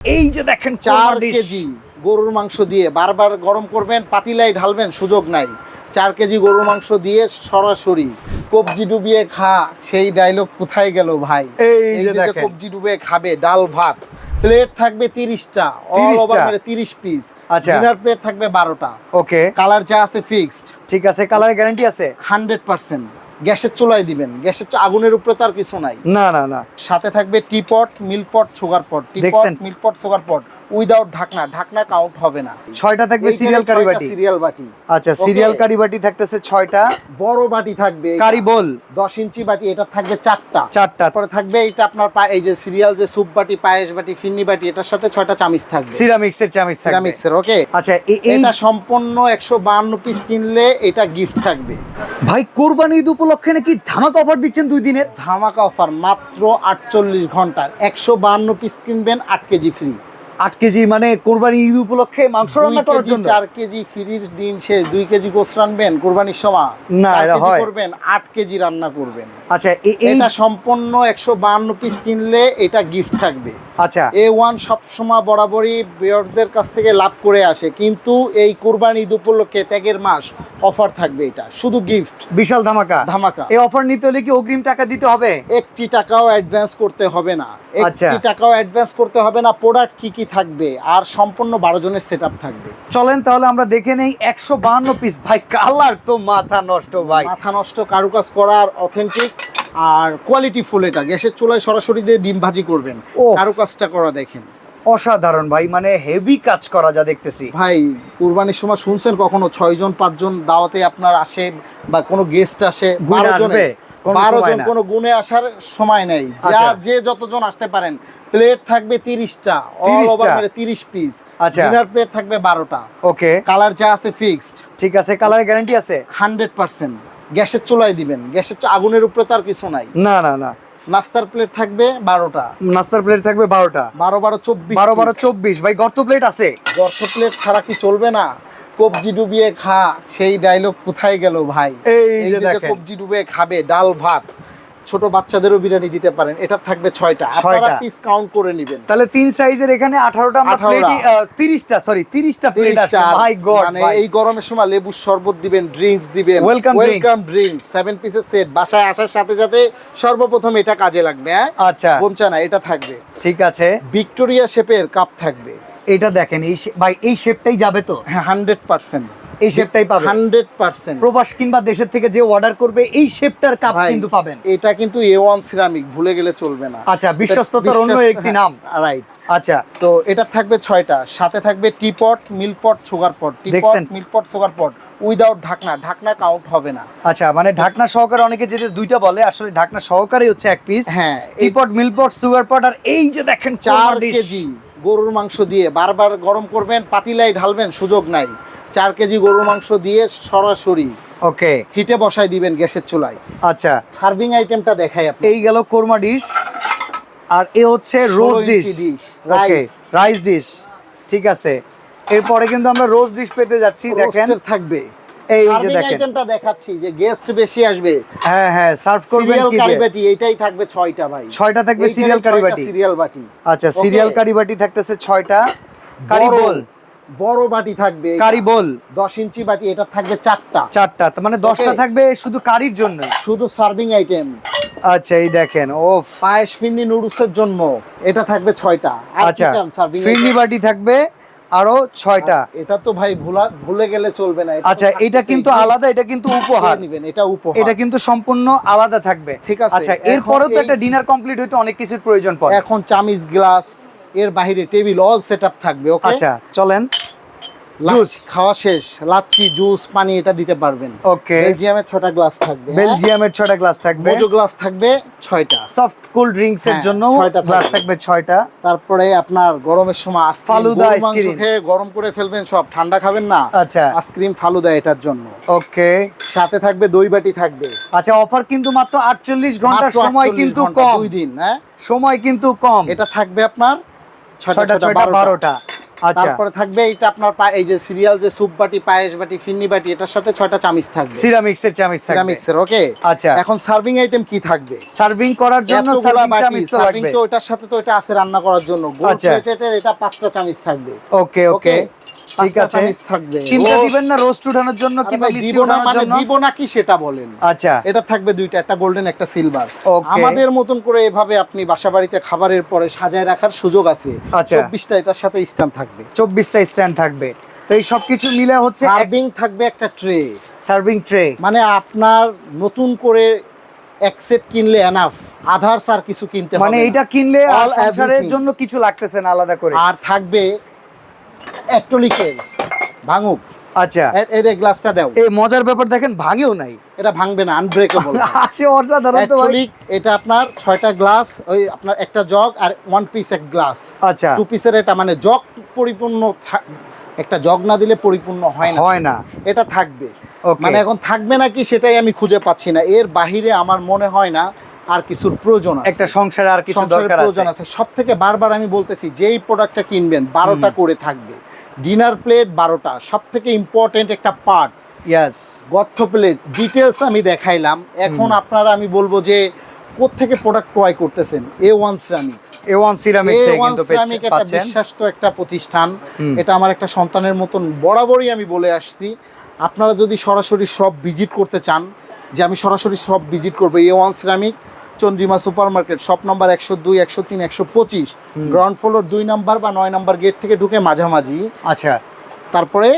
এই যে দেখেন 4 কেজি গরুর মাংস দিয়ে বারবার গরম করবেন, পাতিলায় ঢালবেন, সুযোগ নাই। 4 কেজি গরুর মাংস দিয়ে সরাসরি কবজি ডুবিয়ে খা, সেই ডায়লগ কোথায় গেল ভাই? এই যে দেখেন কবজি ডুবিয়ে খাবে, ডাল ভাত, প্লেট থাকবে 30টা, অল ওভার 30 পিস। আচ্ছা, ডিনার প্লেট থাকবে 12টা। ওকে, কালার যা আছে ফিক্সড। ঠিক আছে, কালারের গ্যারান্টি আছে 100%। গ্যাসের চুলায় দিবেন, আগুনের উপরে তো আর কিছু নাই। না না না, সাথে থাকবে teapot, milk pot, sugar pot. Teapot, milk pot, sugar pot without ঢাকনা, ঢাকনা কাউন্ট হবে না। 6টা থাকবে সিরিয়াল কারি বাটি। সিরিয়াল বাটি, আচ্ছা, সিরিয়াল কারি বাটি থাকতেছে 6টা। বড় বাটি থাকবে কারি বোল 10 ইঞ্চি বাটি, এটা থাকবে 4টা। তারপরে থাকবে এটা আপনার এই যে সিরিয়াল যে স্যুপ বাটি, পায়েস বাটি, ফিন্নি বাটি, এটার সাথে 6টা চামচ থাকবে, সিরামিক্সের চামচ থাকবে, সিরামিক্সের। ওকে, আচ্ছা, এটা সম্পূর্ণ 152 পিস কিনলে এটা গিফট থাকবে। ভাই কুরবানি ঈদ উপলক্ষে নাকি ধামাকা অফার দিচ্ছেন 2 দিনের? ধামাকা অফার মাত্র 48 ঘন্টার 152 পিস কিনবেন 8 কেজি ফ্রি। 8 কেজি মানে কুরবানি ঈদ উপলক্ষে মাংস রান্না করার জন্য 4 কেজি ফ্রির দিন শেষ। 2 কেজি গোশ রানবেন কুরবানির সময়, না এটা হয় করবেন 8 কেজি রান্না করবেন। আচ্ছা, এটা সম্পূর্ণ 152 পিস কিনলে এটা গিফট থাকবে। আচ্ছা, A1 সবসময় বরাবরই ভিউয়ারদের কাছ থেকে লাভ করে আসে, কিন্তু এই কুরবানি ঈদ উপলক্ষে ত্যাগের মাস অফার থাকবে, এটা শুধু গিফট, বিশাল ধামাকা। ধামাকা। এই অফার নিতে হলে কি অগ্রিম টাকা দিতে হবে? 1 টাকাও অ্যাডভান্স করতে হবে না, 1 টাকাও অ্যাডভান্স করতে হবে না। প্রোডাক্ট কি কি থাকবে, আর সম্পূর্ণ 12 জনের সেটআপ থাকবে। চলেন তাহলে আমরা দেখে নেই 152 পিস। ভাই কালার তো মাথা নষ্ট, ভাই মাথা নষ্ট, কারুকাজ করার অথেন্টিক আর কোয়ালিটি ফুল। এটা গ্যাসের চুলায় সরাসরি দিয়ে ডিম ভাজি করবেন, কারুকাজটা করা দেখেন অসাধারণ ভাই, মানে হেভি কাজ করা যা দেখতেছি। ভাই কুরবানির সময় শুনছেন কখনো 6 জন 5 জন দাওয়াতে আপনার আসে বা কোনো গেস্ট আসে 12 জন, কোনো গুণে আসার সময় নেই। যে যতজন আসতে পারেন। প্লেট থাকবে 30টা, অল ওভার 30 পিস। আচ্ছা, ডিনার প্লেট থাকবে 12টা। ওকে, কালার যা আছে ফিক্সড। ঠিক আছে, কালারের গ্যারান্টি আছে 100%। গ্যাসের চুলায় দিবেন, আগুনের উপরে তো আর কিছু নাই। না না না, নাস্তার প্লেট থাকবে 12টা। নাস্তার প্লেট থাকবে 12টা। 12 12 24, 12 12 24। ভাই গর্ত প্লেট আছে? গর্ত প্লেট ছাড়া কি চলবে না? কবজি ডুবিয়ে খা, সেই ডায়লগ কোথায় গেল ভাই? এই যে দেখেন কবজি ডুবিয়ে খাবে, ডাল ভাত, ছোট বাচ্চাদেরও বিরিয়ানি দিতে পারেন। এটা থাকবে 6টা, আপনারা পিস কাউন্ট করে নেবেন। তাহলে 3 সাইজের এখানে 18টা আমরা প্লেটই 30টা প্লেট আছে। মাই গড, মানে এই গরমের সময় লেবুর শরবত দিবেন, ড্রিঙ্কস দিবেন, ওয়েলকাম ড্রিঙ্কস 7 পিসের সেট। বাসায় আসার সাথে সাথে সর্বপ্রথম এটা কাজে লাগবে। আচ্ছা, বঞ্চানা এটা থাকবে, ঠিক আছে। ভিক্টোরিয়া শেপের কাপ থাকবে। এটা দেখেন, এই ভাই এই শেপটাই যাবে তো? হ্যাঁ, 100% এই শেপটাই পাবে 100%। প্রবাস কিংবা দেশের থেকে যে অর্ডার করবে এই শেপটার কাপ কিন্তু পাবেন। এটা কিন্তু A1 সিরামিক, ভুলে গেলে চলবে না। আচ্ছা, বিশ্বস্ততার অন্য একটি নাম। রাইট। আচ্ছা, তো এটা থাকবে 6টা। সাথে থাকবে teapot, milk pot, sugar pot. Teapot, milk pot, sugar pot without ঢাকনা, ঢাকনা কাউন্ট হবে না। আচ্ছা, মানে ঢাকনা সহকারে অনেকে যেটা 2টা বলে, আসলে ঢাকনা সহকারে হচ্ছে 1 পিস। হ্যাঁ, টিপট, মিল্কপট, সুগার পট। আর এই যে দেখেন 4 কেজি গরুর মাংস দিয়ে বারবার গরম করবেন, পাতিলায় ঢালবেন, সুযোগ নাই। 4 কেজি গরুর মাংস দিয়ে সরাসরি ওকে হিটে বসাই দিবেন গ্যাসের চুলায়। আচ্ছা, সার্ভিং আইটেমটা দেখাই আপনি। এই গেল কোরমা ডিশ, আর এ হচ্ছে রোজ ডিশ, রাইস ডিশ। ঠিক আছে, এরপরে কিন্তু আমরা রোজ ডিশ পেতে যাচ্ছি। দেখেন থাকবে, এই যে সার্ভিং দেখেন আইটেমটা দেখাচ্ছি যে গেস্ট বেশি আসবে। হ্যাঁ হ্যাঁ, সার্ভ করবেন সিরিয়াল কি কারি দিয়ে? বাটি এটাই থাকবে 6টা ভাই। 6টা থাকবে সিরিয়াল কারি বাটি। সিরিয়াল বাটি, আচ্ছা, সিরিয়াল কারি বাটি থাকতেছে 6টা। কারি বোল, বড় বাটি থাকবে। কারি বোল 10 ইঞ্চি বাটি, এটা থাকবে 4টা। 4টা, মানে 10টা থাকবে শুধু কারির জন্য, শুধু সার্ভিং আইটেম। আচ্ছা, এই দেখেন পায়েস ফিন্নি নুডলসের জন্য এটা থাকবে 6টা। আচ্ছা, ফিন্নি বাটি থাকবে আরো 6টা। এটা তো ভাই ভুলে গেলে চলবে না। আচ্ছা, এটা কিন্তু আলাদা, এটা কিন্তু উপহার নেবেন, এটা উপহার, এটা কিন্তু সম্পূর্ণ আলাদা থাকবে। ঠিক আছে। আচ্ছা, এরপরেও তো একটা ডিনার কমপ্লিট হইতে অনেক কিছুর প্রয়োজন পড়ে। এখন চামিচ, গ্লাস, এর বাইরে টেবিল অল সেটআপ থাকবে। ওকে, আচ্ছা চলেন। জুস খাওয়া শেষ, লাচ্ছি, জুস, পানি এটা দিতে পারবেন। ওকে, বেলজিয়ামের 6টা গ্লাস থাকবে। বেলজিয়ামের 6টা গ্লাস থাকবে। মোজো গ্লাস থাকবে 6টা। সফট কোল ড্রিঙ্কস এর জন্য 6টা গ্লাস থাকবে 6টা। তারপরে আপনার গরমের সময় ফালুদা আইসক্রিম খেয়ে গরম করে ফেলবেন, সব ঠান্ডা খাবেন না। আচ্ছা, আইসক্রিম, ফালুদা এটার জন্য। ওকে, সাথে থাকবে দই বাটি থাকবে। আচ্ছা, অফার কিন্তু মাত্র 48 ঘন্টা, সময় কিন্তু কম, 2 দিন। হ্যাঁ, সময় কিন্তু কম। এটা থাকবে আপনার 6টা 12টা। আচ্ছা। তারপরে থাকবে এটা আপনার এই যে সিরিয়াল যে স্যুপ বাটি, পায়েস বাটি, ফিন্নি বাটি, এটার সাথে 6টা চামিচ থাকবে, সিরামিক্সের চামচ থাকবে। সিরামিক্সের। ওকে, আচ্ছা। এখন সার্ভিং আইটেম কি থাকবে? সার্ভিং করার জন্য এতগুলা সার্ভিং বাটি, চামচ তো সার্ভিং লাগবে। তো ওটার সাথে তো এটা আছে রান্না করার জন্য। গোল আচ্ছা। প্লেটের এটা 5টা চামিচ থাকবে। ওকে ওকে, ঠিক আছে। থাকবে। চিমটা দিবেন না রোস্ট উঠানোর জন্য কিংবা মিষ্টি উঠানোর জন্য? দিব না কি সেটা বলেন। আচ্ছা, এটা থাকবে দুইটা, একটা গোল্ডেন একটা সিলভার। Okay. আমাদের মতন করে এভাবে আপনি বাসাবাড়িতে খাবারের পরে সাজায় রাখার সুযোগ আছে। আচ্ছা। 24টা এটার সাথে স্ট্যান্ড থাকবে, 24টা স্ট্যান্ড থাকবে। তো এই সবকিছু মিলে হচ্ছে সার্ভিং থাকবে একটা ট্রে। Serving tray. মানে আপনার নতুন করে এক সেট কিনলে এনাফ, আধার আর কিছু কিনতে হবে মানে না। এটা কিনলে আর All সংসারের everything। জন্য কিছু লাগতেছে না আলাদা করে। আর থাকবে অ্যাক্টোলিকের ভাঙুক। আচ্ছা, এই যে গ্লাসটা দাও, এই মজার ব্যাপার দেখেন ভাঙেও নাই। এটা ভাঙবে না, আনব্রেকেবল। আসে অসাধারণ তো ভাই। অ্যাক্টোলিক, এটা আপনার 6টা গ্লাস, ওই আপনার একটা জগ আর 1 পিস এক গ্লাস। আচ্ছা, 2 পিসের এটা, মানে জগ পরিপূর্ণ একটা জগ না দিলে পরিপূর্ণ হয় না। হয় না। এটা থাকবে। Okay. মানে এখন থাকবে নাকি সেটাই আমি খুঁজে পাচ্ছি না। এর বাহিরে আমার মনে হয় না আর কিছুর প্রয়োজন আছে। একটা সংসারে আর কিছু সংসারের দরকার প্রয়োজন আছে। আছে। সবথেকে বারবার আমি বলতেছি, যেই প্রোডাক্টটা কিনবেন 12টা করে থাকবে। ডিনার প্লেট 12টা, সবথেকে ইম্পর্টেন্ট একটা পার্ট। ইয়েস, গর্থ প্লেট ডিটেলস আমি দেখাইলাম। এখন আপনারা আমি বলবো যে কোত্থেকে প্রোডাক্ট ক্রয় করতেছেন। A1 সিরামিক, A1 সিরামিক থেকে কিন্তু সিরামিক একটা পাচ্ছেন। বিশ্বাস্ত একটা প্রতিষ্ঠান। এটা আমার একটা সন্তানের মতন বরাবরই আমি বলে আসছি। আপনারা যদি সরাসরি সব ভিজিট করতে চান, যে আমি সরাসরি সব ভিজিট করবো, A1 ceramic, Chandrima super market, shop number 102, 103, 125, ground floor 2 number বা 9 নাম্বার গেট থেকে ঢুকে মাঝামাঝি। আচ্ছা, তারপরে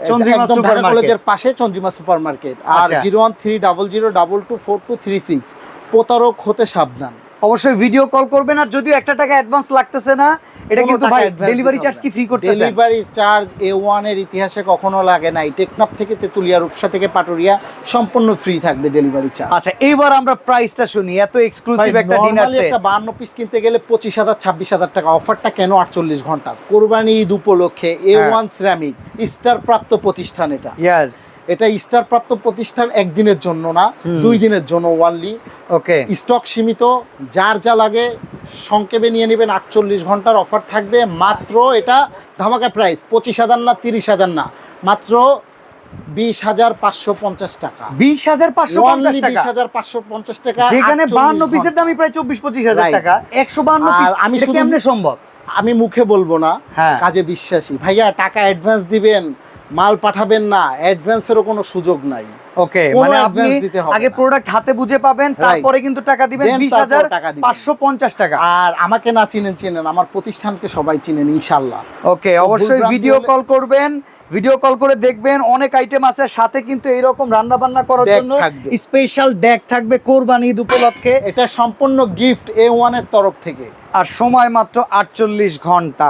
চন্দ্রিমা একদম সুপার ঢাকা মার্কেট। কলেজের পাশে চন্দ্রিমা সুপার মার্কেট। আর আচ্ছা। 01300224236। প্রতারক হতে সাবধান। অবশ্যই ভিডিও কল করবেন। আর যদিও 1 টাকা অ্যাডভান্স লাগতেছে না, এটা কোনো কিন্তু টাকা ভাই advance ডেলিভারি দিতে চার্জ হবে কি না। ফ্রি করতেছেন? ডেলিভারি চার্জ A1 এর ইতিহাসে কখনো লাগে নাই। টেকনাফ থেকে তেতুলিয়া, রূপসা থেকে পাটুরিয়া সম্পূর্ণ ফ্রি থাকবে ডেলিভারি চার্জ। আচ্ছা, এইবার আমরা প্রাইসটা শুনি। এত এক্সক্লুসিভ একটা ডিনার সেট, একটা 52 পিস কিনতে গেলে 25,000 26,000 টাকা। অফারটা কেন 48 ঘন্টা? কোরবানি ঈদ উপলক্ষে A1 সিরামিক স্টার প্রাপ্ত প্রতিষ্ঠান। ইয়েস, এটা স্টার প্রাপ্ত প্রতিষ্ঠান, একদিনের জন্য না, 2 দিনের জন্য ওয়ানলি। ওকে, স্টক সীমিত, যার যা লাগে সংক্ষেপে নিয়ে নেবেন। 48 ঘন্টার অফার থাকবে। মাত্র এটা ধামাকা প্রাইস 25,000 না, 30,000 না, মাত্র 20,550 টাকা। 20,550 টাকা, 20,550 টাকা, যেখানে 52 48 পিসের দামই প্রায় 24-25,000 Right. টাকা। 152 পিস, আর আমি এটা শুধু- কেমনে সম্ভব? আমি মুখে বলবো না, হ্যাঁ। কাজে বিশ্বাসী। ভাইয়া টাকা অ্যাডভান্স দিবেন, মাল পাঠাবেন না, অ্যাডভান্সেরও কোনো সুযোগ নাই। ওকে, কোনো মানে আপনি advance দিতে হবে আগে না। প্রোডাক্ট হাতে বুঝে পাবেন, তারপরে কিন্তু টাকা দিবেন। Then তারপর টাকা দিবেন। 20,550 টাকা। আর আমাকে না চিনেন, আমার প্রতিষ্ঠানকে সবাই চিনেন ইনশাল্লাহ। ওকে, অবশ্যই ভুলভ্রান্তি ভিডিও হলে- কল করবেন। ভিডিও কল করে দেখবেন, অনেক আইটেম আছে। সাথে কিন্তু এইরকম রান্না বান্না করার Deck জন্য থাকবে। স্পেশাল ডেক থাকবে কোরবানি ঈদ উপলক্ষে। এটা সম্পূর্ণ গিফট A1 এর তরফ থেকে। আর সময় মাত্র 48 ঘন্টা।